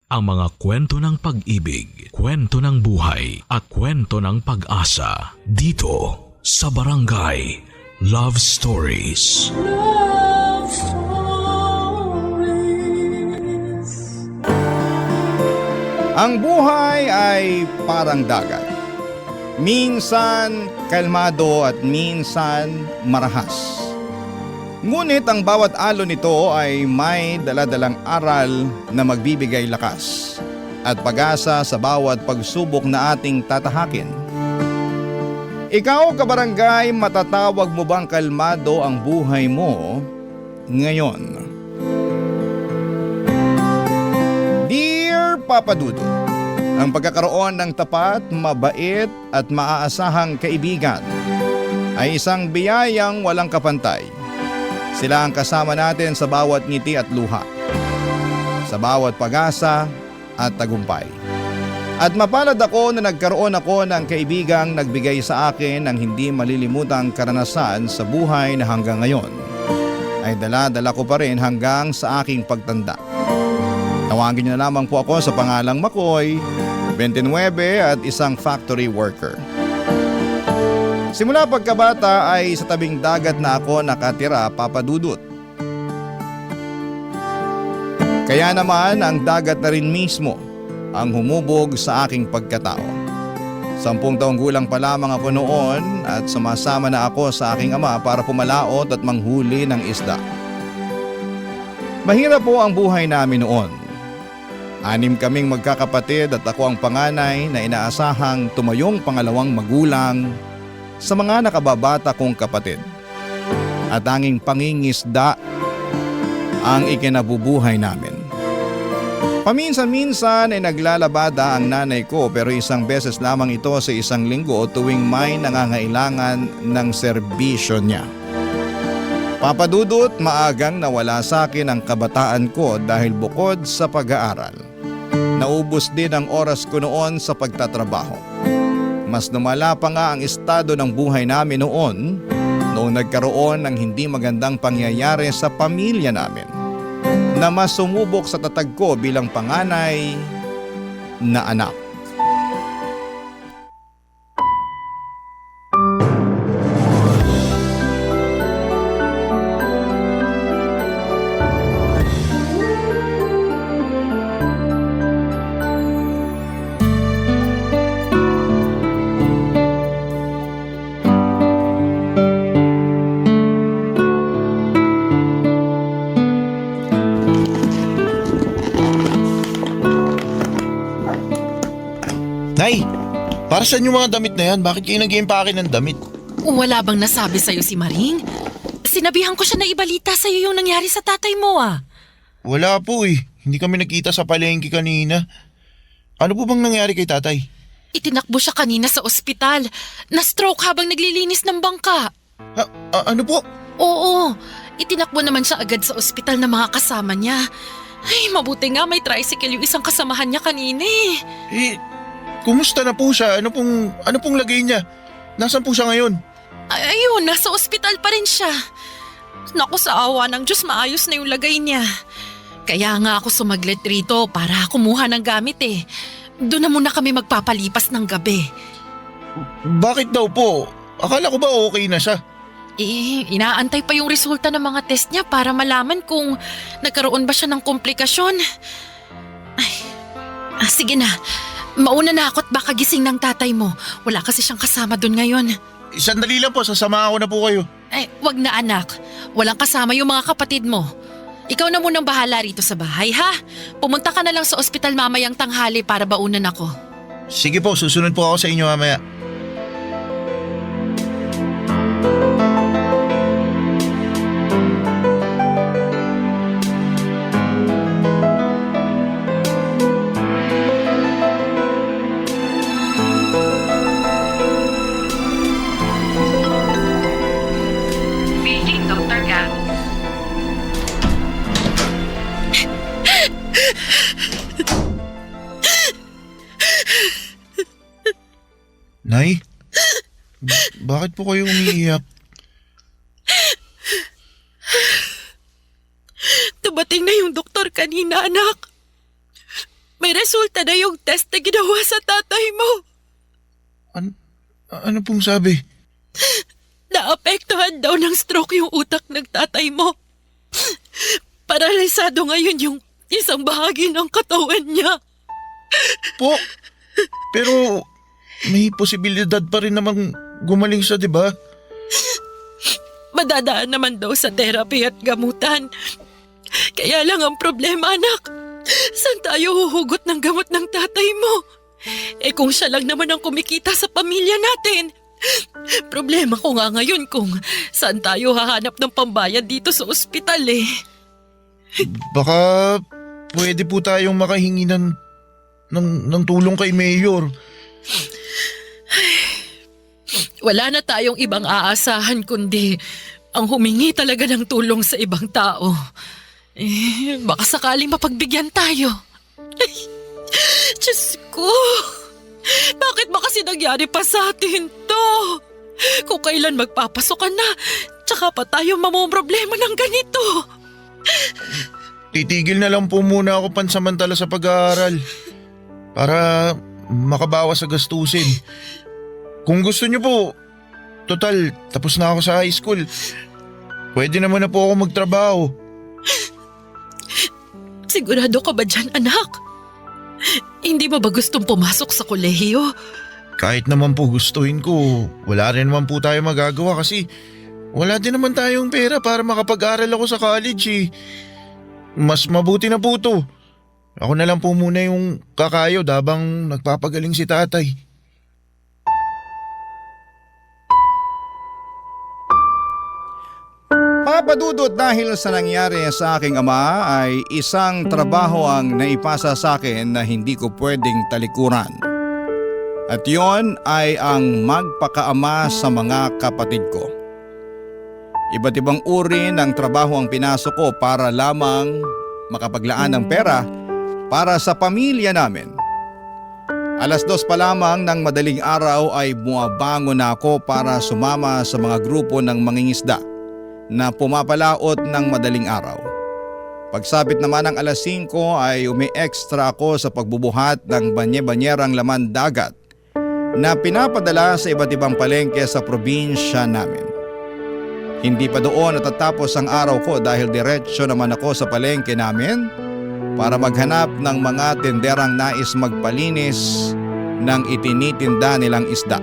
ang mga kwento ng pag-ibig, kwento ng buhay at kwento ng pag-asa dito sa Barangay Love Stories. Love Stories. Ang buhay ay parang dagat. Minsan kalmado at minsan marahas. Ngunit ang bawat alon nito ay may daladalang aral na magbibigay lakas at pag-asa sa bawat pagsubok na ating tatahakin. Ikaw, kabarangay, matatawag mo bang kalmado ang buhay mo ngayon? Dear Papa Dudut, ang pagkakaroon ng tapat, mabait at maaasahang kaibigan ay isang biyayang walang kapantay. Sila ang kasama natin sa bawat ngiti at luha, sa bawat pag-asa at tagumpay. At mapalad ako na nagkaroon ako ng kaibigang nagbigay sa akin ng hindi malilimutang karanasan sa buhay na hanggang ngayon ay dala-dala ko pa rin hanggang sa aking pagtanda. Tawagin niyo na lamang po ako sa pangalang Makoy, 29 at isang factory worker. Simula pagkabata ay sa tabing dagat na ako nakatira, Papa Dudut. Kaya naman ang dagat na rin mismo ang humubog sa aking pagkatao. 10 taong gulang pa lamang ako noon at sumasama na ako sa aking ama para pumalaot at manghuli ng isda. Mahirap po ang buhay namin noon. 6 kaming magkakapatid at ako ang panganay na inaasahang tumayong pangalawang magulang sa mga nakababata kong kapatid. At tanging pangingisda ang ikinabubuhay namin. Paminsan-minsan ay naglalabada ang nanay ko pero isang beses lamang ito sa isang linggo tuwing may nangangailangan ng serbisyo niya. Papa Dudut, maagang nawala sa akin ang kabataan ko dahil bukod sa pag-aaral, naubos din ang oras ko noon sa pagtatrabaho. Mas lumala pa nga ang estado ng buhay namin noong nagkaroon ng hindi magandang pangyayari sa pamilya namin na mas sumubok sa tatag ko bilang panganay na anak. Nay, para saan yung mga damit na yan? Bakit kayo nag-iimpake ng damit? Wala bang nasabi sa'yo si Maring? Sinabihan ko siya na ibalita sa'yo yung nangyari sa tatay mo Wala po eh. Hindi kami nakita sa palengke kanina. Ano po bang nangyari kay tatay? Itinakbo siya kanina sa ospital. Na-stroke habang naglilinis ng bangka. Ano po? Oo, itinakbo naman siya agad sa ospital ng mga kasama niya. Ay, mabuti nga may tricycle yung isang kasamahan niya kanina Kumusta na po siya? Ano pong lagay niya? Nasaan po siya ngayon? Ayun, nasa ospital pa rin siya. Naku, sa awa ng Diyos, maayos na yung lagay niya. Kaya nga ako sumaglit rito para kumuha ng gamit Doon na muna kami magpapalipas ng gabi. Bakit daw po? Akala ko ba okay na siya? Inaantay pa yung resulta ng mga test niya para malaman kung nagkaroon ba siya ng komplikasyon. Sige na. Mauna na ako't baka gising ng tatay mo. Wala kasi siyang kasama doon ngayon. Sandali lang po, sasama ako na po kayo. Wag na anak. Walang kasama yung mga kapatid mo. Ikaw na munang bahala rito sa bahay, ha? Pumunta ka na lang sa ospital mamayang tanghali para baunan ako. Sige po, susunod po ako sa inyo mamaya. Nay, bakit po kayo umiiyak? Dumating na yung doktor kanina, anak. resulta na yung test na ginawa sa tatay mo. Ano pong sabi? Naapektuhan daw ng stroke yung utak ng tatay mo. Paralisado ngayon yung isang bahagi ng katawan niya. Po, pero may posibilidad pa rin namang gumaling siya, di ba? Madadaan naman daw sa therapy at gamutan. Kaya lang ang problema, anak. Saan tayo huhugot ng gamot ng tatay mo? Kung siya lang naman ang kumikita sa pamilya natin. Problema ko nga ngayon kung saan tayo hahanap ng pambayad dito sa ospital Baka pwede po tayong makahingi ng tulong kay Mayor. Wala na tayong ibang aasahan kundi ang humingi talaga ng tulong sa ibang tao. Baka sakaling mapagbigyan tayo. Ay, Diyos ko! Bakit ba kasi nangyari pa sa atin to? Kung kailan magpapasok ka na, tsaka pa tayo mamomroblema ng ganito. Titigil na lang po muna ako pansamantala sa pag-aaral para makabawas sa gastusin. Kung gusto niyo po, total, tapos na ako sa high school. Pwede naman na po ako magtrabaho. Sigurado ka ba dyan, anak? Hindi mo ba gustong pumasok sa kolehiyo? Kahit naman po gustuhin ko, wala rin naman po tayo magagawa kasi wala din naman tayong pera para makapag-aral ako sa college. Mas mabuti na po to. Ako na lang po muna yung kakayod habang nagpapagaling si tatay. Papa Dudut, dahil sa nangyari sa aking ama ay isang trabaho ang naipasa sa akin na hindi ko pwedeng talikuran. At yon ay ang magpakaama sa mga kapatid ko. Iba't ibang uri ng trabaho ang pinasok ko para lamang makapaglaan ng pera para sa pamilya namin. 2:00 pa lamang ng madaling araw ay bumabangon na ako para sumama sa mga grupo ng mangingisda na pumapalaot ng madaling araw. Pagsapit naman ng 5:00 ay umi-extra ako sa pagbubuhat ng banye-banyerang laman dagat na pinapadala sa iba't ibang palengke sa probinsya namin. Hindi pa doon natatapos ang araw ko dahil diretsyo naman ako sa palengke namin para maghanap ng mga tenderang nais magpalinis ng itinitinda nilang isda.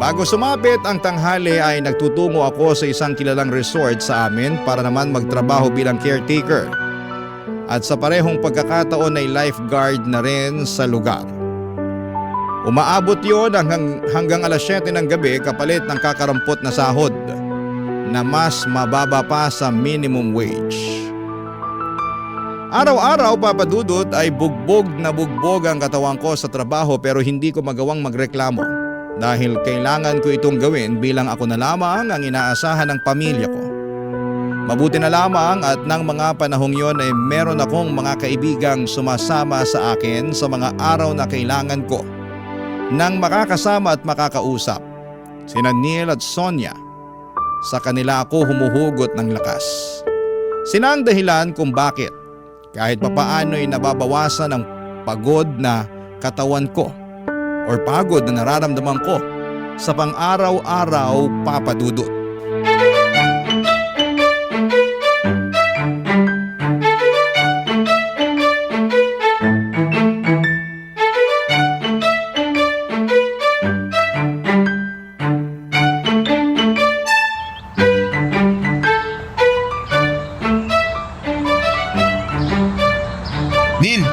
Bago sumapit ang tanghali ay nagtutungo ako sa isang kilalang resort sa amin para naman magtrabaho bilang caretaker. At sa parehong pagkakataon ay lifeguard na rin sa lugar. Umaabot yon hanggang 7:00 ng gabi kapalit ng kakarampot na sahod na mas mababa pa sa minimum wage. Araw-araw, Papa Dudut, ay bugbog na bugbog ang katawan ko sa trabaho pero hindi ko magawang magreklamo. Dahil kailangan ko itong gawin bilang ako na lamang ang inaasahan ng pamilya ko. Mabuti na lamang at ng mga panahong yon ay meron akong mga kaibigang sumasama sa akin sa mga araw na kailangan ko nang makakasama at makakausap. Sina Neil at Sonia. Sa kanila ako humuhugot ng lakas. Sina ang dahilan kung bakit kahit papaano'y nababawasan ang pagod na katawan ko or pagod na nararamdaman ko sa pang-araw-araw, Papa Dudut. Neil,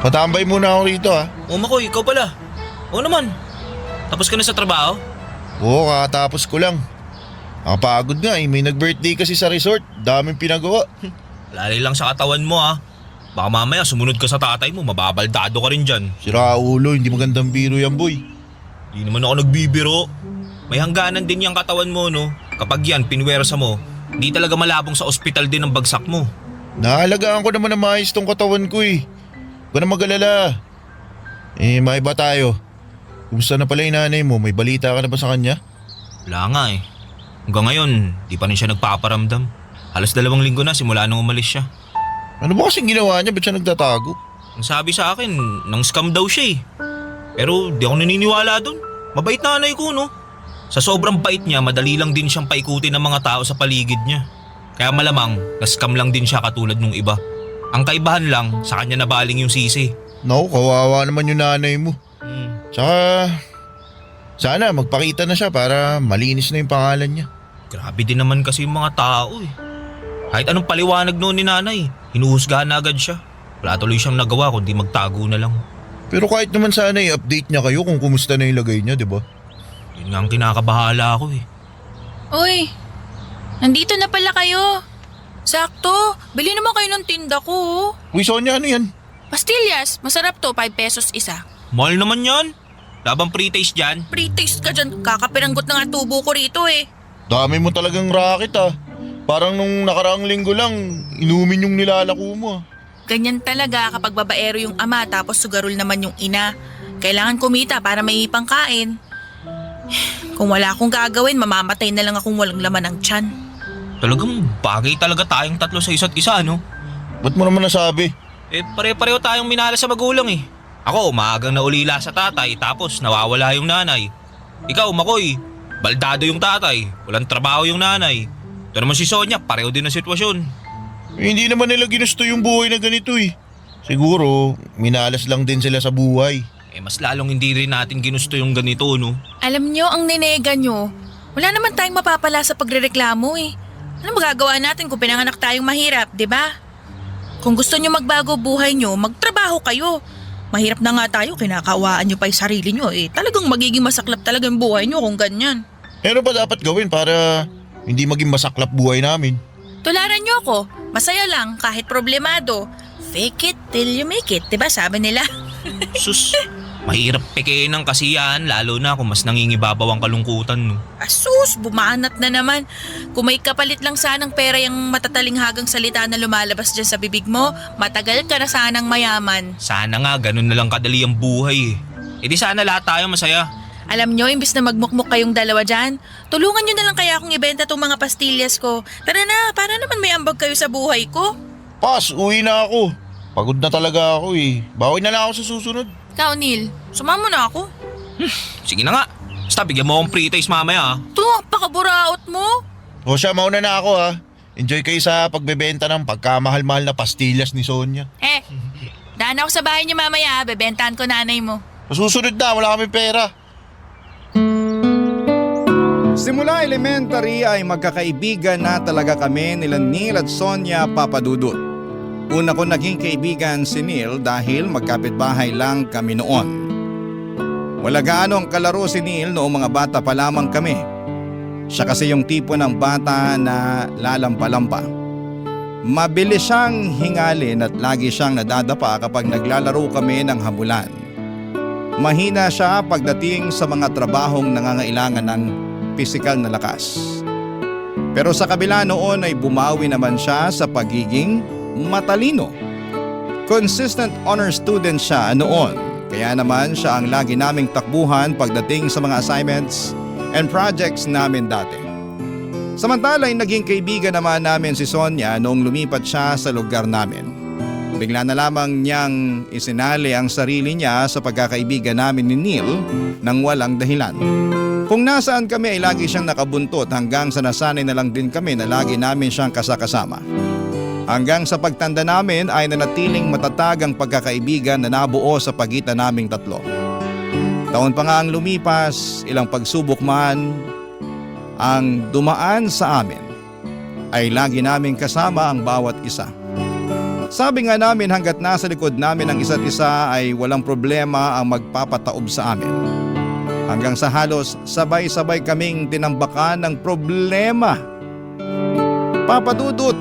patambay muna ako rito ha. Makoy, ikaw pala. Oo naman. Tapos ka na sa trabaho? Oo, kakatapos ko lang. Nakapagod nga may nag-birthday kasi sa resort. Daming pinagawa. Lali lang sa katawan mo ha. Baka mamaya sumunod ka sa tatay mo, mababaldado ka rin dyan. Sira ulo, hindi magandang biro yan boy. Di naman ako nagbibiro. May hangganan din yung katawan mo no. Kapag yan, pinwersa mo, hindi talaga malabong sa ospital din ang bagsak mo. Naalagaan ko naman na maayos tong katawan ko Huwag ka na mag-alala. May iba tayo. Kumusta na pala yung nanay mo? May balita ka na ba sa kanya? Wala nga eh. Hanggang ngayon, di pa rin siya nagpaparamdam. Halos 2 linggo na simula nung umalis siya. Ano ba kasing ginawa niya? Ba't siya nagtatago? Ang sabi sa akin, nang scam daw siya eh. Pero di ako naniniwala dun. Mabait nanay ko, no? Sa sobrang bait niya, madali lang din siyang paikutin ng mga tao sa paligid niya. Kaya malamang, na-scam lang din siya katulad nung iba. Ang kaibahan lang, sa kanya nabaling yung sisi. Naku, kawawa naman yung nanay mo. Hmm. Tsaka, sana magpakita na siya para malinis na yung pangalan niya. Grabe din naman kasi yung mga tao eh. Kahit anong paliwanag noon ni nanay, hinuhusgahan na agad siya. Wala tuloy siyang nagawa kundi magtago na lang. Pero kahit naman sana i-update niya kayo kung kumusta na yung lagay niya, di ba? Yun nga ang kinakabahala ako eh. Uy, nandito na pala kayo. Sakto, bili naman kayo ng tinda ko. Oh. Uy, Sonia, ano yan? Pastillas, masarap to, 5 pesos isa. Mahal naman yan. Labang pre-taste dyan. Pre-taste ka dyan, kakapiranggot na nga tubo ko rito eh. Dami mo talagang racket ah. Parang nung nakaraang linggo lang, inumin yung nilalako mo ah. Ganyan talaga kapag babaero yung ama tapos sugarol naman yung ina. Kailangan kumita para may pangkain. Kung wala akong gagawin, mamamatay na lang akong walang laman ng tiyan. Talagang bagay talaga tayong tatlo sa isa't isa, no? Ba't mo naman nasabi? Eh pare-pareho tayong minahal sa magulang eh. Ako, maagang naulila sa tatay tapos nawawala yung nanay. Ikaw, Makoy, baldado yung tatay, walang trabaho yung nanay. Ito naman si Sonia, pareho din ang sitwasyon. Hindi naman nila ginusto yung buhay na ganito eh. Siguro, minalas lang din sila sa buhay. Eh mas lalong hindi rin natin ginusto yung ganito, no? Alam nyo, ang ninega nyo, wala naman tayong mapapala sa pagrereklamo eh. Ano magagawa natin kung pinanganak tayong mahirap, di ba? Kung gusto nyo magbago buhay nyo, magtrabaho kayo. Mahirap na nga tayo, kinakawaan nyo pa yung sarili nyo eh. Talagang magiging masaklap talaga yung buhay nyo kung ganyan. Ano ba dapat gawin para hindi maging masaklap buhay namin? Tularan nyo ako, masaya lang kahit problemado. Fake it till you make it, di ba sabi nila? Sus, mahirap pekein ang kasiyahan lalo na kung mas nangingibabaw ang kalungkutan, no? Asus, bumanat na naman. Kung may kapalit lang sanang pera yung matatalinghagang salita na lumalabas dyan sa bibig mo, matagal ka na sanang mayaman. Sana nga ganun na lang kadali ang buhay eh. E di sana lahat tayo masaya. Alam nyo, imbis na magmukmuk kayong dalawa dyan, tulungan nyo na lang kaya akong ibenta tong mga pastillas ko. Tara na, para naman may ambag kayo sa buhay ko. Pas, uwi na ako. Pagod na talaga ako eh. Bawi na lang ako sa susunod. Ikaw, Neil, sumama na ako. Sige na nga. Basta bigyan mo akong pre-taste mamaya, ah. Ito, pakaburaot mo. O siya, mauna na ako ha. Enjoy kayo sa pagbebenta ng pagkamahal-mahal na pastillas ni Sonia. Daan ako sa bahay niyo mamaya, bebentahan ko nanay mo. Sa susunod na, wala kami pera. Simula elementary ay magkakaibigan na talaga kami nila Neil at Sonia Papadudut. Una ko naging kaibigan si Neil dahil magkapitbahay lang kami noon. Wala gaano ang kalaro si Neil noong mga bata pa lamang kami. Siya kasi yung tipo ng bata na lalampa-lampa. Mabilis siyang hingalin at lagi siyang nadadapa kapag naglalaro kami ng habulan. Mahina siya pagdating sa mga trabahong nangangailangan ng pisikal na lakas. Pero sa kabila noon ay bumawi naman siya sa pagiging matalino. Consistent honor student siya noon, kaya naman siya ang lagi naming takbuhan pagdating sa mga assignments and projects namin dati. Samantala ay naging kaibigan naman namin si Sonia noong lumipat siya sa lugar namin. Bigla na lamang niyang isinali ang sarili niya sa pagkakaibigan namin ni Neil nang walang dahilan. Kung nasaan kami ay lagi siyang nakabuntot hanggang sa nasanay na lang din kami na lagi namin siyang kasakasama. Hanggang sa pagtanda namin ay nanatiling matatag ang pagkakaibigan na nabuo sa pagitan naming tatlo. Taon pa nga ang lumipas, ilang pagsubok man ang dumaan sa amin, ay lagi naming kasama ang bawat isa. Sabi nga namin hanggat nasa likod namin ang isa't isa ay walang problema ang magpapataob sa amin. Hanggang sa halos sabay-sabay kaming tinambakan ng problema. Papadudot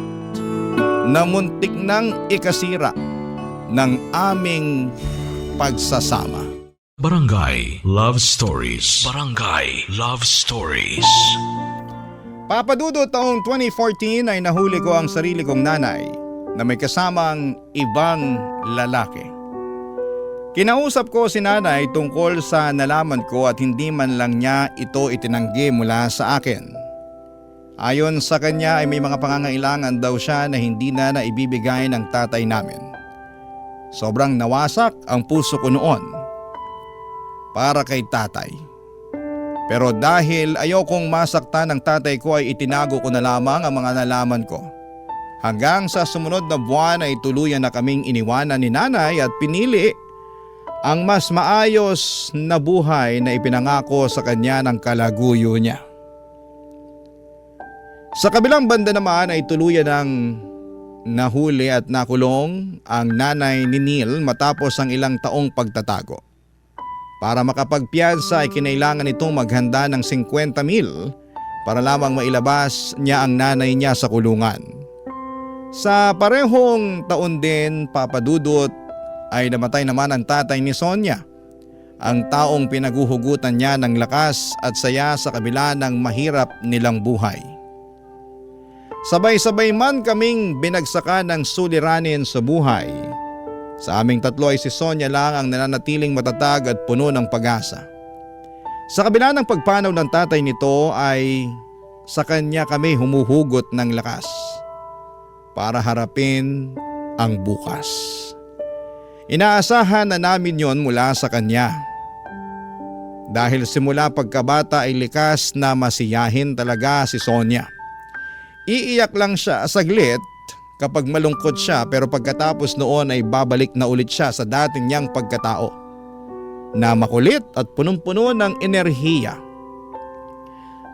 na muntik nang ikasira ng aming pagsasama. Barangay Love Stories. Barangay Love Stories. Papadudot taong 2014 ay nahuli ko ang sarili kong nanay na may kasamang ibang lalaki. Kinausap ko si nanay tungkol sa nalaman ko at hindi man lang niya ito itinanggi mula sa akin. Ayon sa kanya ay may mga pangangailangan daw siya na hindi na naibibigay ng tatay namin. Sobrang nawasak ang puso ko noon para kay tatay. Pero dahil ayokong masaktan ng tatay ko ay itinago ko na lamang ang mga nalaman ko. Hanggang sa sumunod na buwan ay tuluyan na kaming iniwanan ni nanay at pinili ang mas maayos na buhay na ipinangako sa kanya ng kalaguyo niya. Sa kabilang banda naman ay tuluyan ng nahuli at nakulong ang nanay ni Neil matapos ang ilang taong pagtatago. Para makapagpiyansa ay kinailangan nitong maghanda ng 50,000 para lamang mailabas niya ang nanay niya sa kulungan. Sa parehong taon din, Papa Dudut, ay namatay naman ang tatay ni Sonia, ang taong pinaguhugutan niya ng lakas at saya sa kabila ng mahirap nilang buhay. Sabay-sabay man kaming binagsakan ng suliranin sa buhay. Sa aming tatlo ay si Sonia lang ang nananatiling matatag at puno ng pag-asa. Sa kabila ng pagpanaw ng tatay nito ay sa kanya kami humuhugot ng lakas para harapin ang bukas. Inaasahan na namin yon mula sa kanya. Dahil simula pagkabata ay likas na masiyahin talaga si Sonia. Iiyak lang siya saglit kapag malungkot siya, pero pagkatapos noon ay babalik na ulit siya sa dating niyang pagkatao na makulit at punong-puno ng enerhiya.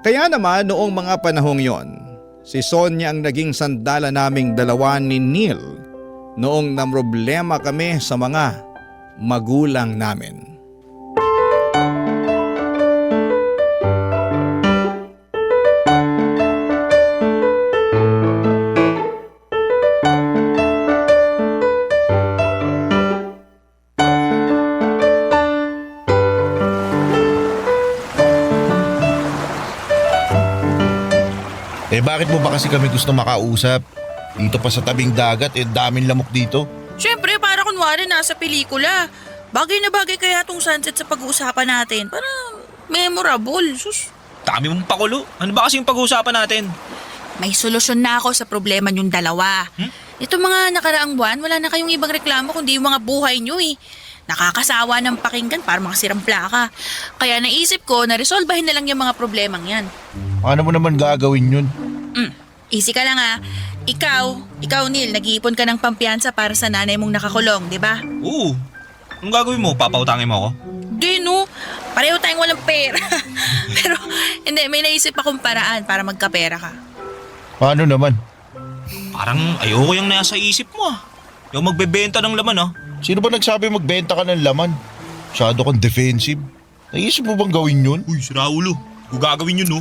Kaya naman noong mga panahong yon, si Sonia ang naging sandala naming dalawa ni Neil noong namroblema kami sa mga magulang namin. Bakit mo ba kasi kami gusto makausap? Dito pa sa tabing dagat, daming lamok dito. Siyempre, para kunwari nasa pelikula. Bagay na bagay kaya tong sunset sa pag-uusapan natin. Para memorable. Sus. Dami mong pakulo. Ano ba kasi yung pag-uusapan natin? May solusyon na ako sa problema niyong dalawa. Itong mga nakaraang buwan, wala na kayong ibang reklamo kundi yung mga buhay niyo eh. Nakakasawa ng pakinggan para makasirang plaka. Kaya naisip ko na resolbahin na lang yung mga problemang yan. Paano mo naman gagawin yun? Easy ka lang ah. Ikaw Neil, nag-iipon ka ng pampiyansa para sa nanay mong nakakulong, di ba? Oo. Anong gagawin mo? Papautangin mo ako? Di no, pareho tayong walang pera. Pero hindi, may naisip akong paraan para magkapera ka. Paano naman? Parang ayoko yung nasa isip mo ah. Yung magbebenta ng laman ah. Sino ba nagsabi magbenta ka ng laman? Masyado kang defensive. Naisip mo bang gawin yun? Uy, si Raulo. Kung gagawin yun no?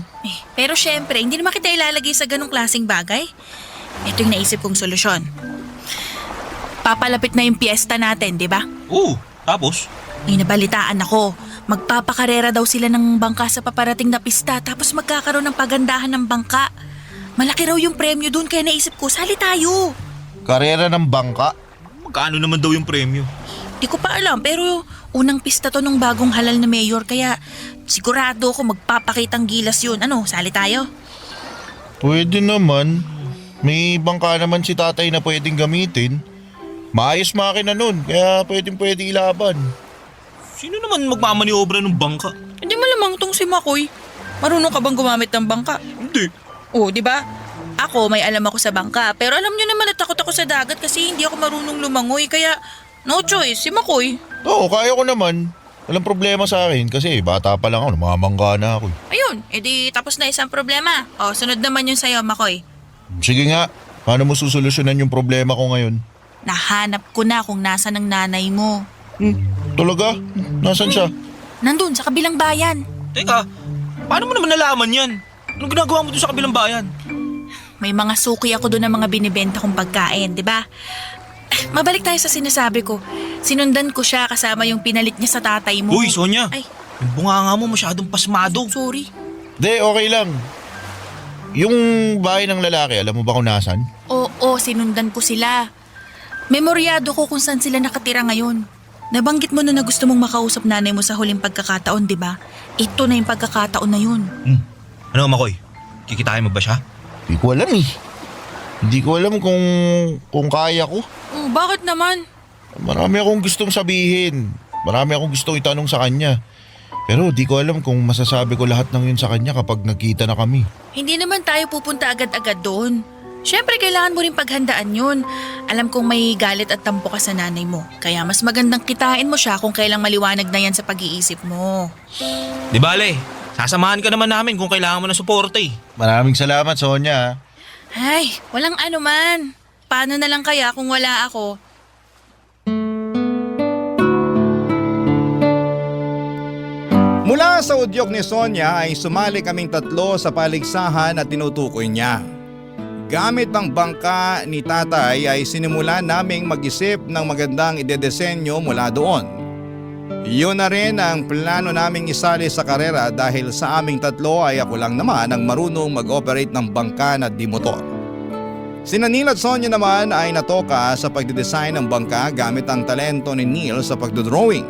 Pero syempre, hindi naman kita ilalagay sa ganong klaseng bagay. Ito yung naisip kong solusyon. Papalapit na yung piyesta natin, di ba? Oo, tapos? May nabalitaan ako. Magpapakarera daw sila ng bangka sa paparating na pista tapos magkakaroon ng pagandahan ng bangka. Malaki raw yung premyo dun kaya naisip ko, sali tayo. Karera ng bangka? Magkano naman daw yung premyo? Di ko pa alam pero unang pista to ng bagong halal na mayor kaya sigurado ako magpapakitang gilas yun. Ano, sali tayo? Pwede naman. May bangka naman si tatay na pwedeng gamitin. Maayos makina nun, kaya pwede ilaban. Sino naman magmamaniobra ng bangka? Hindi malamang tong si Makoy. Marunong ka bang gumamit ng bangka? Hindi. Oo, di ba? Ako, may alam ako sa bangka. Pero alam nyo naman na takot ako sa dagat kasi hindi ako marunong lumangoy. Kaya no choice, si Makoy. Oo, kaya ko naman. Walang problema sa akin kasi bata pa lang ako, namamangga na ako. Ayun, edi tapos na isang problema. O, sunod naman yun sa'yo, Makoy. Sige nga, paano mo susolusyonan yung problema ko ngayon? Nahanap ko na kung nasa ng nanay mo. Talaga? Nasaan siya? Nandun, sa kabilang bayan. Teka, paano mo naman nalaman yan? Anong ginagawa mo doon sa kabilang bayan? May mga suki ako doon ng mga binibenta kong pagkain, di ba? Mabalik tayo sa sinasabi ko. Sinundan ko siya kasama yung pinalit niya sa tatay mo. Uy, Sonia! Ay, Yung bunganga mo masyadong pasmado. sorry. De, okay lang. Yung bahay ng lalaki, alam mo ba kung nasan? Oo, sinundan ko sila. Memoryado ko kung saan sila nakatira ngayon. Nabanggit mo na gusto mong makausap nanay mo sa huling pagkakataon, di ba? Ito na yung pagkakataon na yun. Ano, Makoy? Kikitain mo ba siya? Hindi ko alam eh. Hindi ko alam kung kaya ko. Bakit naman? Marami akong gustong sabihin. Marami akong gustong itanong sa kanya. Pero di ko alam kung masasabi ko lahat ng yun sa kanya kapag nagkita na kami. Hindi naman tayo pupunta agad-agad doon. Siyempre, kailangan mo rin paghandaan yun. Alam kong may galit at tampo ka sa nanay mo. Kaya mas magandang kitain mo siya kung kailang maliwanag na yan sa pag-iisip mo. Di bale, sasamahan ka naman namin kung kailangan mo ng suporta eh. Maraming salamat, Sonia. Ay, walang ano man. Paano na lang kaya kung wala ako? Mula sa udyok ni Sonia ay sumali kaming tatlo sa paligsahan at tinutukoy niya. Gamit ang bangka ni tatay ay sinimulan naming mag-isip ng magandang idedesenyo mula doon. Yun na rin ang plano naming isali sa karera dahil sa aming tatlo ay ako lang naman ang marunong mag-operate ng bangka na di motor. Sina Neil at Sonia naman ay natoka sa pagdidesign ng bangka gamit ang talento ni Neil sa pagdodrawing.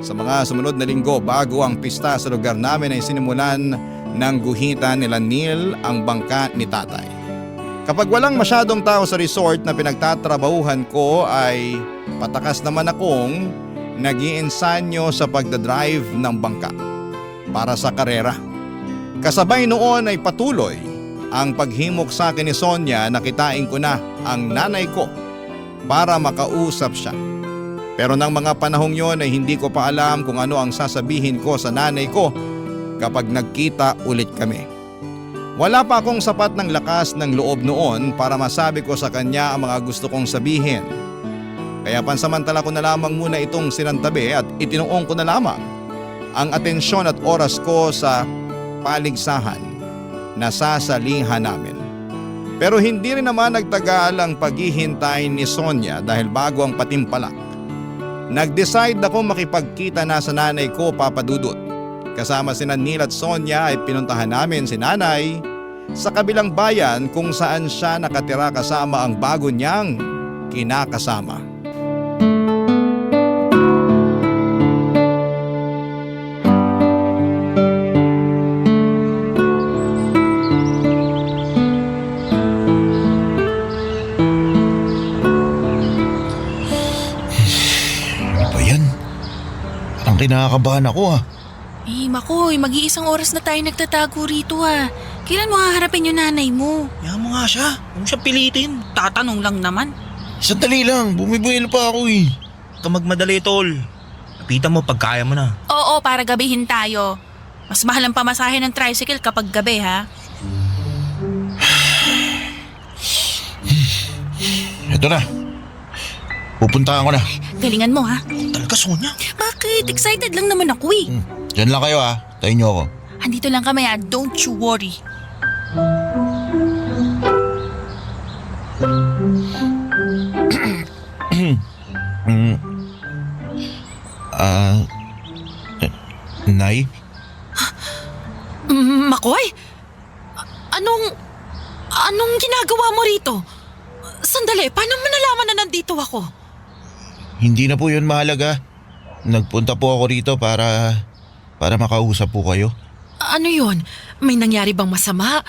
Sa mga sumunod na linggo bago ang pista sa lugar namin ay sinimulan ng guhitan nila Neil ang bangka ni tatay. Kapag walang masyadong tao sa resort na pinagtatrabahuhan ko ay patakas naman akong nag-iinsanyo sa pagdadrive ng bangka para sa karera. Kasabay noon ay patuloy ang paghimok sa akin ni Sonia na kitain ko na ang nanay ko para makausap siya. Pero ng mga panahong yon ay hindi ko pa alam kung ano ang sasabihin ko sa nanay ko kapag nagkita ulit kami. Wala pa akong sapat ng lakas ng loob noon para masabi ko sa kanya ang mga gusto kong sabihin. Kaya pansamantala ko na lamang muna itong sinantabi at itinuong ko na lamang ang atensyon at oras ko sa paligsahan na sasalihan namin. Pero hindi rin naman nagtagal ang paghihintay ni Sonia dahil bago ang patimpalak. Nag-decide ako makipagkita na sa nanay ko, Papa Dudut. Kasama sina Neil at Sonia ay pinuntahan namin si nanay sa kabilang bayan kung saan siya nakatira kasama ang bago niyang kinakasama. Kinakabahan ako Makoy, mag-iisang oras na tayo nagtatago rito Kailan mo haharapin yung nanay mo? Kaya mo nga siya. Huwag mo siya pilitin. Tatanong lang naman. Sandali lang, bumibuelo pa ako Huwag ka magmadali, tol. Lapitan mo pag kaya mo na. Oo, para gabihin tayo. Mas mahal ang pamasahe ng tricycle kapag gabi, ha? Ito na. Pupuntahan ko na. Galingan mo, ha? Talaga, Sonia. Bakit? Excited lang naman ako Diyan lang kayo Tayo niyo ako. Andito lang kami don't you worry. Nay? Makoy? Anong ginagawa mo rito? Sandali, paano mo nalaman na nandito ako? Hindi na po yun mahalaga. Nagpunta po ako rito para makausap po kayo. Ano yun? May nangyari bang masama?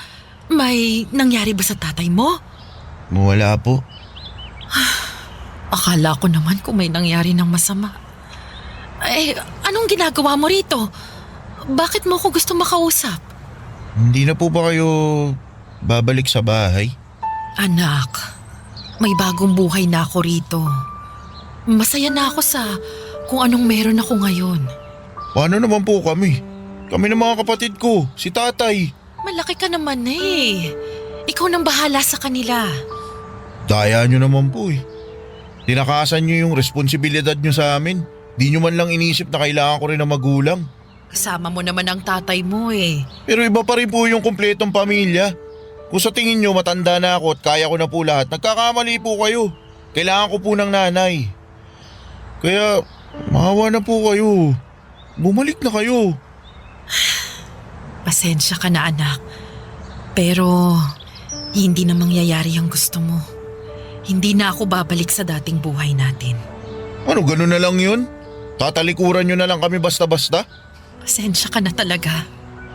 May nangyari ba sa tatay mo? Wala po. Akala ko naman kung may nangyari ng masama. Anong ginagawa mo rito? Bakit mo ako gusto makausap? Hindi na po ba kayo babalik sa bahay? Anak, may bagong buhay na ako rito. Masaya na ako sa kung anong meron ako ngayon. Paano naman po kami? Kami ng mga kapatid ko, si tatay. Malaki ka naman Ikaw nang bahala sa kanila. Daya nyo naman po Tinakasan nyo yung responsibilidad nyo sa amin. Di nyo man lang inisip na kailangan ko rin ng magulang. Kasama mo naman ang tatay mo Pero iba pa rin po yung kumpletong pamilya. Kung sa tingin nyo matanda na ako at kaya ko na po lahat, nagkakamali po kayo. Kailangan ko po ng nanay. Kaya maawa na po kayo. Bumalik na kayo. Pasensya ka na anak. Pero hindi na mangyayari ang gusto mo. Hindi na ako babalik sa dating buhay natin. Ano, ganun na lang yun? Tatalikuran nyo na lang kami basta-basta? Pasensya ka na talaga.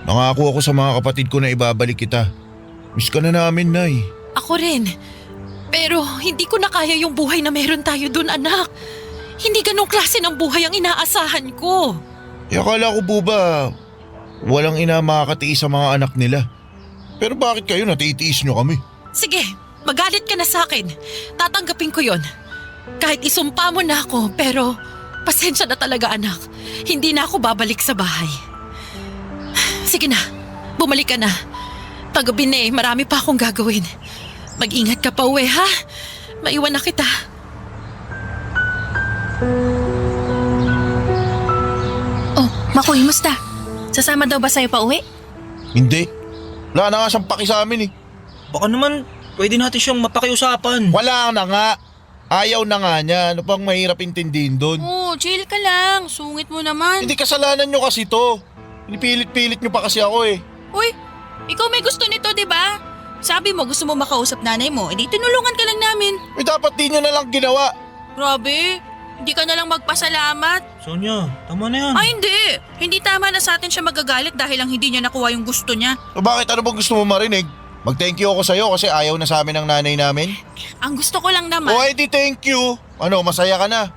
Nangako ako sa mga kapatid ko na ibabalik kita. Miss ka na namin, Nay. Ako rin. Pero hindi ko na kaya yung buhay na meron tayo dun, anak. Hindi ganong klase ng buhay ang inaasahan ko. Akala ko po ba walang ina makakatiis sa mga anak nila? Pero bakit kayo natitiis nyo kami? Sige, magalit ka na sa akin. Tatanggapin ko yon. Kahit isumpa mo na ako, pero pasensya na talaga anak. Hindi na ako babalik sa bahay. Sige na, bumalik ka na. Paggabi na marami pa akong gagawin. Mag-ingat ka pa uwi ha. Maiwan na kita. Oh, Makoy, musta? Sasama daw ba sa'yo pa uwi? Hindi. Wala na nga siyang paki sa amin eh. Baka naman pwede natin siyang mapakiusapan. Wala na nga. Ayaw na nga niya. Ano pang mahirap intindihin doon? Oh, chill ka lang. Sungit mo naman. Hindi kasalanan nyo kasi to. Pinipilit-pilit nyo pa kasi ako eh. Uy, ikaw may gusto nito, di ba? Sabi mo gusto mo makausap nanay mo, edi tinulungan ka lang namin. Eh dapat di nyo na lang ginawa. Grabe, hindi ka na lang magpasalamat. Sonia, tama na yan. Ay hindi, hindi tama na sa atin siya magagalit dahil lang hindi niya nakuha yung gusto niya. So bakit ano bang gusto mo marinig? Mag-thank you ako sa'yo kasi ayaw na sa amin ng nanay namin. Ang gusto ko lang naman. O edi thank you. Ano, masaya ka na?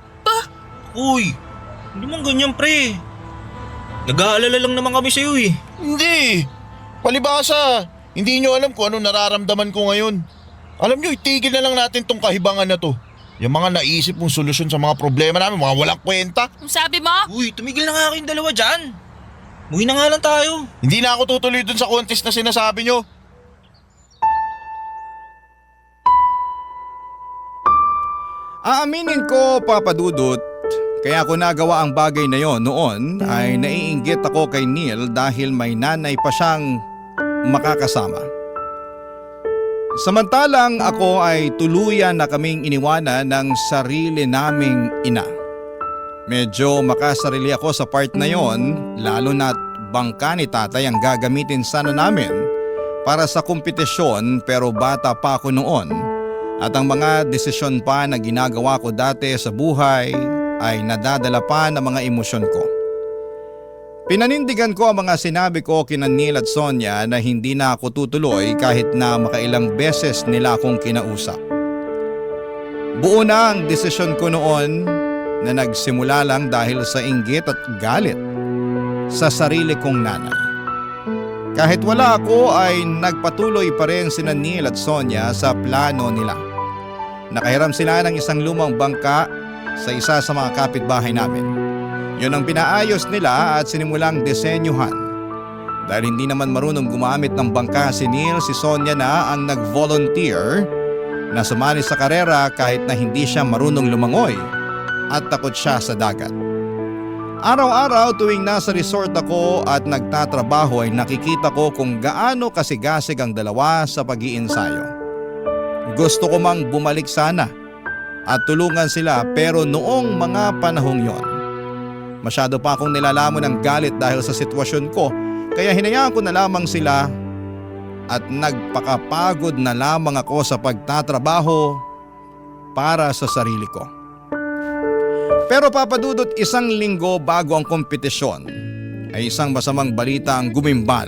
Uy, hindi man ganyan pre. Nag-aalala lang naman kami sa'yo eh. Hindi. Palibasa. Hindi nyo alam kung ano nararamdaman ko ngayon. Alam nyo, itigil na lang natin tong kahibangan na to. Yung mga naisip mong solusyon sa mga problema namin, mga walang kwenta. Ang sabi mo? Uy, tumigil na nga kayong dalawa dyan. Muwi na nga lang tayo. Hindi na ako tutuloy dun sa contest na sinasabi nyo. Aaminin ko, Papa Dudut, kaya ako nagawa ang bagay na yon noon ay naiinggit ako kay Neil dahil may nanay pa siyang makakasama. Samantalang ako ay tuluyan na kaming iniwanan ng sarili naming ina. Medyo makasarili ako sa part na yon, lalo na't bangka ni tatay ang gagamitin sana namin para sa kompetisyon, pero bata pa ako noon at ang mga desisyon pa na ginagawa ko dati sa buhay ay nadadala pa ng mga emosyon ko. Pinanindigan ko ang mga sinabi ko kina Neil at Sonia na hindi na ako tutuloy kahit na makailang beses nila akong kinausap. Buo na ang desisyon ko noon na nagsimula lang dahil sa inggit at galit sa sarili kong nanay. Kahit wala ako ay nagpatuloy pa rin sina Neil at Sonia sa plano nila. Nakahiram sila ng isang lumang bangka sa isa sa mga kapitbahay namin. Yun ang pinaayos nila at sinimulang disenyuhan. Dahil hindi naman marunong gumamit ng bangka si Neil, si Sonia na ang nag-volunteer na sumali sa karera kahit na hindi siya marunong lumangoy at takot siya sa dagat. Araw-araw tuwing nasa resort ako at nagtatrabaho ay nakikita ko kung gaano kasigasig ang dalawa sa pag-iinsayo. Gusto ko mang bumalik sana at tulungan sila, pero noong mga panahong yon, masyado pa akong nilalamon ng galit dahil sa sitwasyon ko, kaya hinayaan ko na lamang sila at nagpakapagod na lamang ako sa pagtatrabaho para sa sarili ko. Pero Papa Dudut, isang linggo bago ang kompetisyon ay isang masamang balita ang gumimbal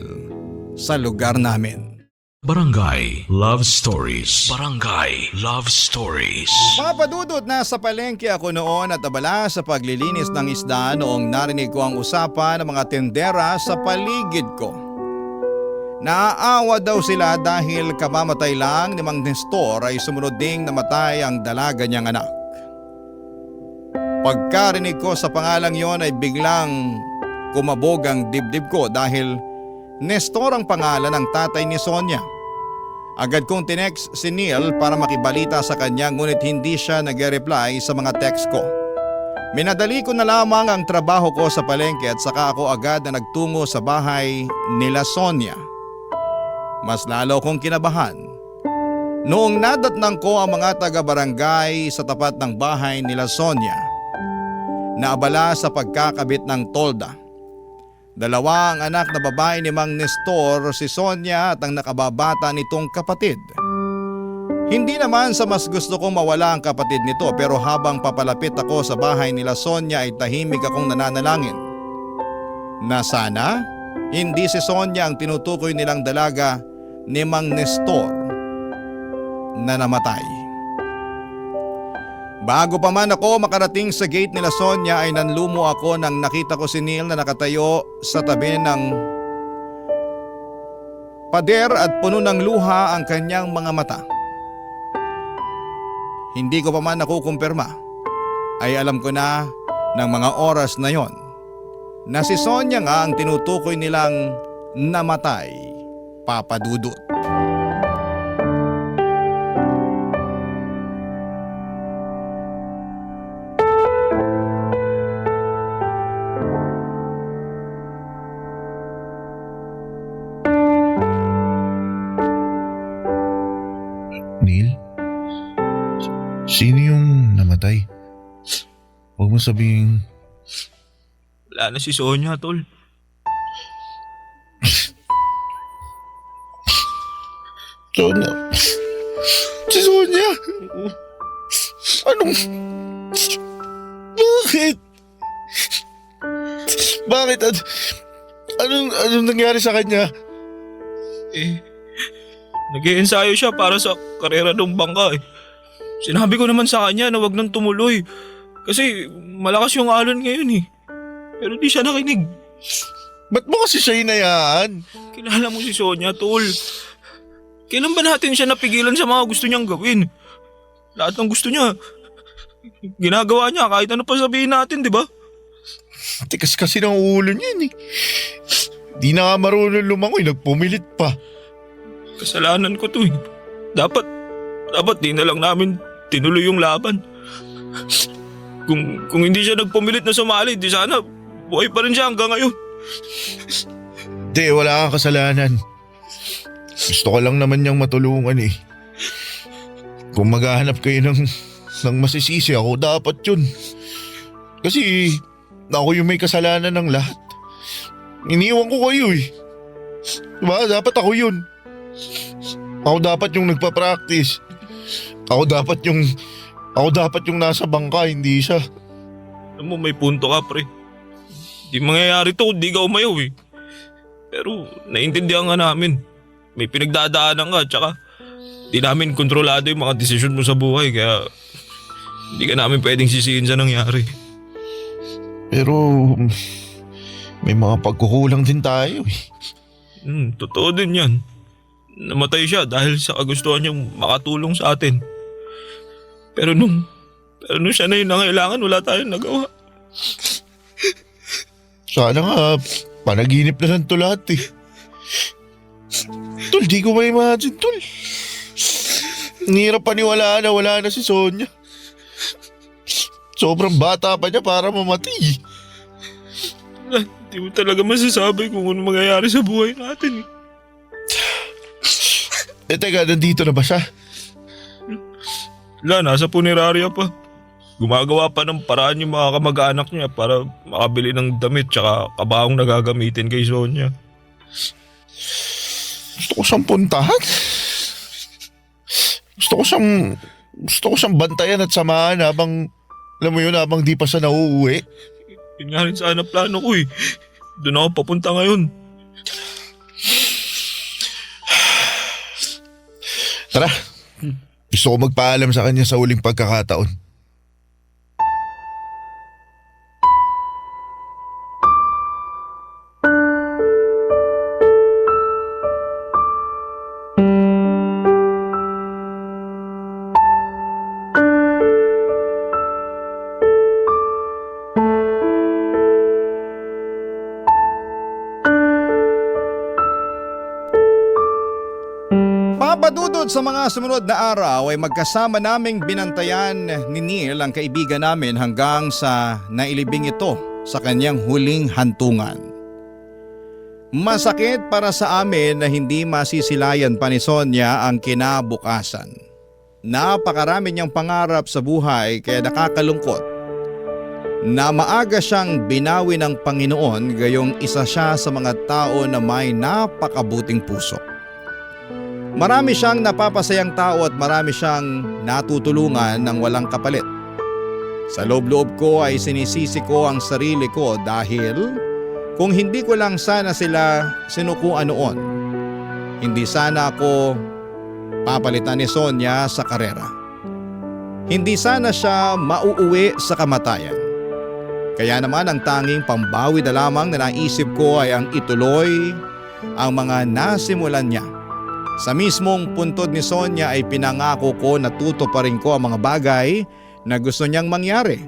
sa lugar namin. Barangay Love Stories. Barangay Love Stories. Papa Dudut, nasa palengke ako noon at abala sa paglilinis ng isda noong narinig ko ang usapan ng mga tendera sa paligid ko. Naaawa daw sila dahil kamamatay lang ni Mang Nestor ay sumunod ding namatay ang dalaga niyang anak. Pagkarinig ko sa pangalang yon ay biglang kumabog ang dibdib ko dahil Nestor ang pangalan ng tatay ni Sonia. Agad kong tinext si Neil para makibalita sa kanya, ngunit hindi siya nag-reply sa mga text ko. Minadali ko na lamang ang trabaho ko sa palengke at saka ako agad na nagtungo sa bahay nila Sonia. Mas lalo kong kinabahan noong nadatnang ko ang mga taga-barangay sa tapat ng bahay nila Sonia na abala sa pagkakabit ng tolda. Dalawa ang anak na babae ni Mang Nestor, si Sonia at ang nakababata nitong kapatid. Hindi naman sa mas gusto kong mawala ang kapatid nito, pero habang papalapit ako sa bahay nila Sonia ay tahimik akong nananalangin na sana hindi si Sonia ang tinutukoy nilang dalaga ni Mang Nestor na namatay. Bago pa man ako makarating sa gate nila Sonia ay nanlumo ako nang nakita ko si Neil na nakatayo sa tabi ng pader at puno ng luha ang kanyang mga mata. Hindi ko pa man nakukumpirma ay alam ko na ng mga oras na yon na si Sonia nga ang tinutukoy nilang namatay, Papa Dudut. Neil? Sino yung namatay? Huwag mo sabihin. Wala na si Sonia, tol. Sonia? Si Sonia? Anong... Bakit? Bakit? Anong nangyari sa kanya? Nag-iensayo siya para sa karera ng bangka eh. Sinabi ko naman sa kanya na wag nang tumuloy. Kasi malakas yung alon ngayon eh. Pero di siya nakinig. Ba't mo kasi siya hinayaan? Kilala mo si Sonia, tol. Kailan ba natin siya napigilan sa mga gusto niyang gawin? Lahat ng gusto niya, ginagawa niya kahit ano pa sabihin natin, di ba? Tikas kasi ng ulo niyan eh. Di na nga marunong lumangoy, nagpumilit pa. Kasalanan ko to eh. Dapat di na lang namin tinuloy yung laban. Kung hindi siya nagpumilit na sumali, di sana buhay pa rin siya hanggang ngayon. Di, wala kang kasalanan. Gusto ko lang naman niyang matulungan eh. Kung maghahanap kayo ng masisisi, ako dapat yun. Kasi ako yung may kasalanan ng lahat. Iniwan ko kayo eh. Diba? Dapat ako yun. Ako dapat yung nagpa-practice. Ako dapat yung nasa bangka, hindi siya. Alam mo, may punto ka, pre. Di mangyayari to kung di ka umayaw eh. Pero naiintindihan nga namin. May pinagdadaanan ka, tsaka di namin kontrolado yung mga desisyon mo sa buhay, kaya hindi ka namin pwedeng sisihin sa nangyari. Pero may mga pagkukulang din tayo eh. Totoo din yan. Namatay siya dahil sa kagustuhan niyang makatulong sa atin. Pero nung siya na yung nangailangan, wala tayong nagawa. Sana nga, panaginip na lang to lahat eh. Tol, di ko ma-imagine, tol. Nihirap paniwalaan na wala na si Sonia. Sobrang bata pa niya para mamatay. Hindi mo talaga masasabi kung ano mangyayari sa buhay natin eh. Teka, nandito na ba siya? Wala, nasa punerarya pa. Gumagawa pa ng paraan yung mga kamag-anak niya para makabili ng damit tsaka kabahong nagagamitin kay Sonia. Gusto ko siyang puntahan. Gusto ko siyang bantayan at samahan habang, alam mo yun, habang di pa siya nauuwi. Yun nga rin sana plano ko eh. Doon ako papunta ngayon. Tara, gusto ko magpaalam sa kanya sa huling pagkakataon. Papadudod sa mga sumunod na araw ay magkasama naming binantayan ni Neil ang kaibigan namin hanggang sa nailibing ito sa kanyang huling hantungan. Masakit para sa amin na hindi masisilayan pa ni Sonia ang kinabukasan. Napakarami niyang pangarap sa buhay kaya nakakalungkot na maaga siyang binawi ng Panginoon gayong isa siya sa mga tao na may napakabuting puso. Marami siyang napapasayang tao at marami siyang natutulungan ng walang kapalit. Sa loob-loob ko ay sinisisi ko ang sarili ko dahil kung hindi ko lang sana sila sinukuan noon, hindi sana ako papalitan ni Sonia sa karera. hindi sana siya mauuwi sa kamatayan. Kaya naman ang tanging pambawi na lamang na naisip ko ay ang ituloy ang mga nasimulan niya. Sa mismong puntod ni Sonia ay pinangako ko na tutuparin ko ang mga bagay na gusto niyang mangyari.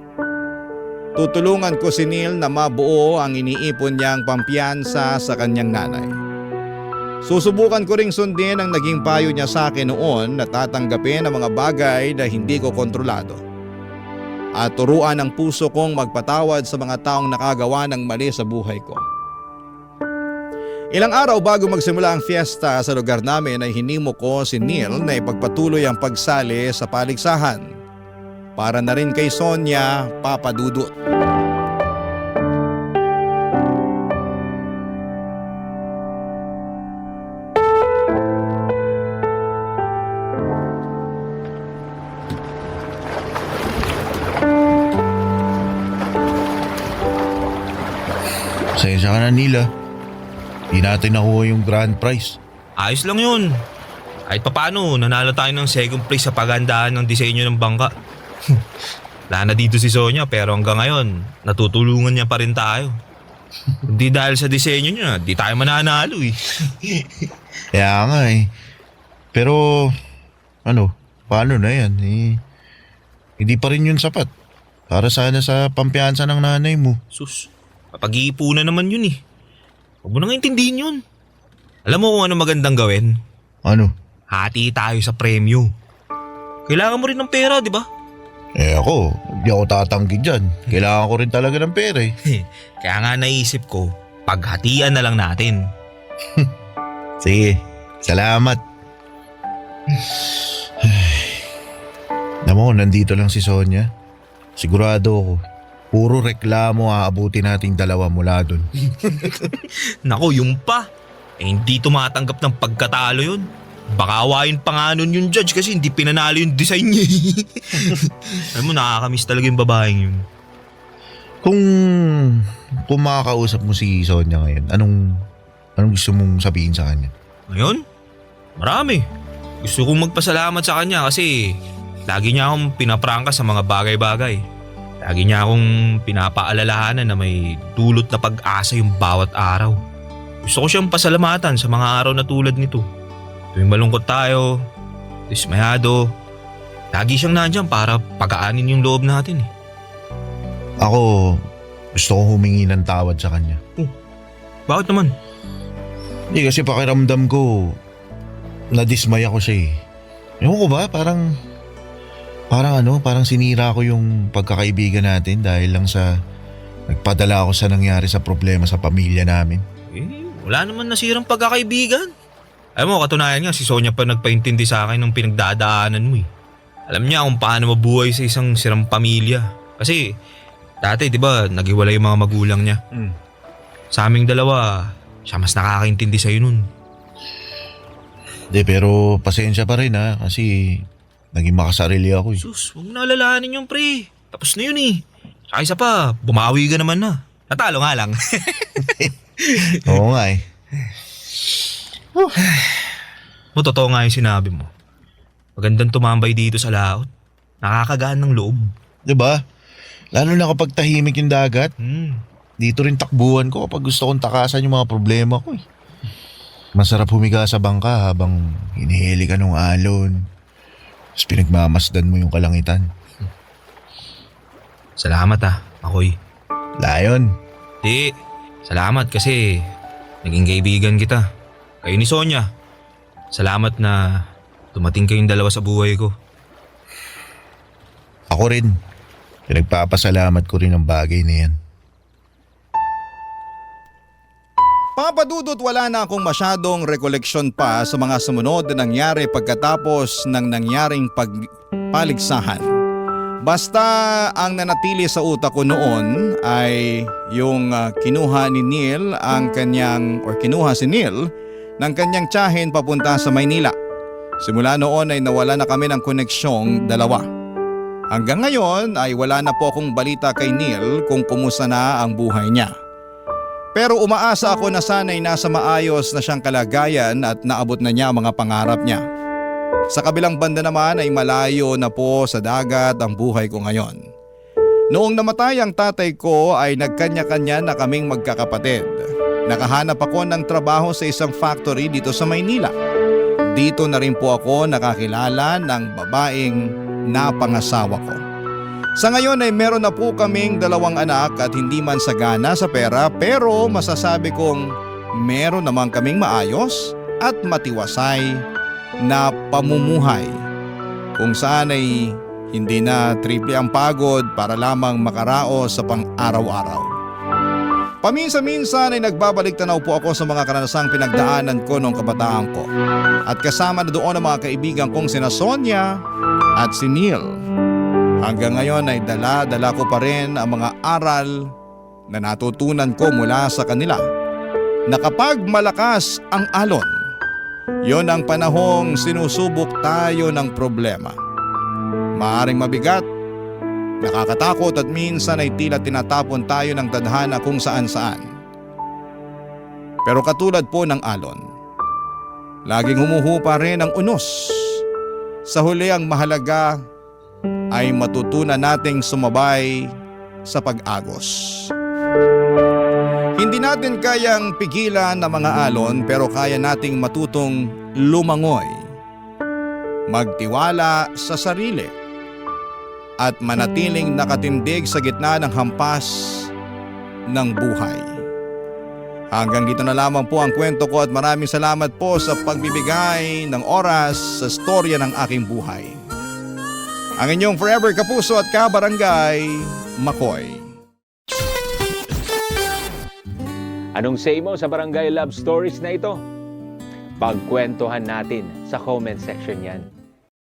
Tutulungan ko si Neil na mabuo ang iniipon niyang pampiyansa sa kanyang nanay. Susubukan ko ring sundin ang naging payo niya sa akin noon na tatanggapin ang mga bagay na hindi ko kontrolado. At turuan ang puso kong magpatawad sa mga taong nakagawa ng mali sa buhay ko. Ilang araw bago magsimula ang fiesta sa lugar namin ay hinimo ko si Neil na ipagpatuloy ang pagsali sa paligsahan. Para na rin kay Sonia, Papa Dudut. Pasensya ka na, Nila. Di natin nakuha yung grand prize. Ayos lang yun. Kahit papano, nanalo tayo ng second place sa paghandaan ng disenyo ng bangka. Wala na dito si Sonia pero hanggang ngayon, natutulungan niya pa rin tayo. Hindi dahil sa disenyo niya, di tayo mananalo eh. Kaya nga eh. Pero, paano na yan? Hindi pa rin yun sapat. Para sana sa pampiyansa ng nanay mo. Sus, papag-iipunan naman yun eh. Huwag mo nang intindihin yun. Alam mo kung ano magandang gawin? Ano? Hati tayo sa premyo. Kailangan mo rin ng pera, di ba? Ako, hindi ako tatanggi dyan. Kailangan ko rin talaga ng pera eh. Kaya nga naisip ko, paghatian na lang natin. Sige, salamat. Alam mo, nandito lang si Sonia. Sigurado ako, puro reklamo aabuti nating dalawa mula dun. Nako, yung pa. Hindi tumatanggap ng pagkatalo yun. Baka awayin pa nga nun yung judge kasi hindi pinanalo yung design niya. Alam mo, nakakamiss talaga yung babaeng yun. Kung makakausap mo si Sonia ngayon, anong gusto mong sabihin sa kanya? Ngayon, marami. Gusto kong magpasalamat sa kanya kasi lagi niya akong pinaprangka sa mga bagay-bagay. Lagi niya akong pinapaalalahanan na may dulot na pag-asa yung bawat araw. Gusto ko siyang pasalamatan sa mga araw na tulad nito. Tuwing malungkot tayo, dismayado, lagi siyang nandyan para pagaanin yung loob natin eh. Ako, gusto ko humingi ng tawad sa kanya. Bakit naman? Hindi kasi pakiramdam ko, nadismay ako siya eh. Ewan ko ba, parang sinira ko yung pagkakaibigan natin dahil lang sa nagpadala ako sa nangyari sa problema sa pamilya namin. Wala naman nasirang pagkakaibigan. Alam mo, katunayan nga si Sonia pa nagpaintindi sa akin ng pinagdadaanan mo eh. Alam niya kung paano mabuhay sa isang sirang pamilya. Kasi dati di ba naghiwalay yung mga magulang niya. Sa aming dalawa, siya mas nakakaintindi sa'yo nun. Hindi, pero pasensya pa rin ha, kasi naging makasarili ako eh. Sus, huwag mo na alalahanin yung pre. Tapos na yun eh. Saka isa pa, bumawi ka naman na. Natalo nga lang. Oo nga eh. Totoo nga yung sinabi mo. Magandang tumambay dito sa laot. Nakakagaan ng loob. Diba? Lalo na kapag tahimik yung dagat. Hmm. Dito rin takbuhan ko kapag gusto kong takasan yung mga problema ko eh. Masarap humiga sa bangka habang hinihili ka ng alon. Tapos pinagmamasdan mo yung kalangitan. Salamat Makoy. Layon. Di, salamat kasi naging kaibigan kita. Kayo ni Sonia. Salamat na dumating kayong dalawa sa buhay ko. Ako rin. Pinagpapasalamat ko rin ang bagay na yan. Papa Dudut, wala na akong masyadong rekoleksyon pa sa mga sumunod na nangyari pagkatapos ng nangyaring pagpaligsahan. Basta ang nanatili sa utak ko noon ay yung kinuha si Neil ng kanyang tiyahin papunta sa Maynila. Simula noon ay nawala na kami ng koneksyong dalawa. Hanggang ngayon ay wala na po akong balita kay Neil kung kumusta na ang buhay niya. Pero umaasa ako na sana'y nasa maayos na siyang kalagayan at naabot na niya ang mga pangarap niya. Sa kabilang banda naman ay malayo na po sa dagat ang buhay ko ngayon. Noong namatay ang tatay ko ay nagkanya-kanya na kaming magkakapatid. Nakahanap ako ng trabaho sa isang factory dito sa Maynila. Dito na rin po ako nakakilala ng babaeng napangasawa ko. Sa ngayon ay meron na po kaming 2 anak at hindi man sagana sa pera pero masasabi kong meron naman kaming maayos at matiwasay na pamumuhay kung saan ay hindi na triple ang pagod para lamang makaraos sa pang-araw-araw. Paminsan-minsan ay nagbabalik tanaw po ako sa mga karanasang pinagdaanan ko noong kabataan ko at kasama na doon ang mga kaibigan kong sina Sonia at si Neil. Hanggang ngayon ay dala-dala ko pa rin ang mga aral na natutunan ko mula sa kanila na kapag malakas ang alon, yon ang panahong sinusubok tayo ng problema. Maaring mabigat, nakakatakot at minsan ay tila tinatapon tayo ng tadhana kung saan-saan. Pero katulad po ng alon, laging humuhupa rin ang unos. Sa huli ang mahalaga ay matutunan nating sumabay sa pag-agos. Hindi natin kayang pigilan ang mga alon pero kaya nating matutong lumangoy, magtiwala sa sarili at manatiling nakatindig sa gitna ng hampas ng buhay. Hanggang dito na lamang po ang kwento ko at maraming salamat po sa pagbibigay ng oras sa storya ng aking buhay. Ang inyong forever kapuso at kabarangay, Makoy. Anong say mo sa Barangay Love Stories na ito? Pagkwentuhan natin sa comment section yan.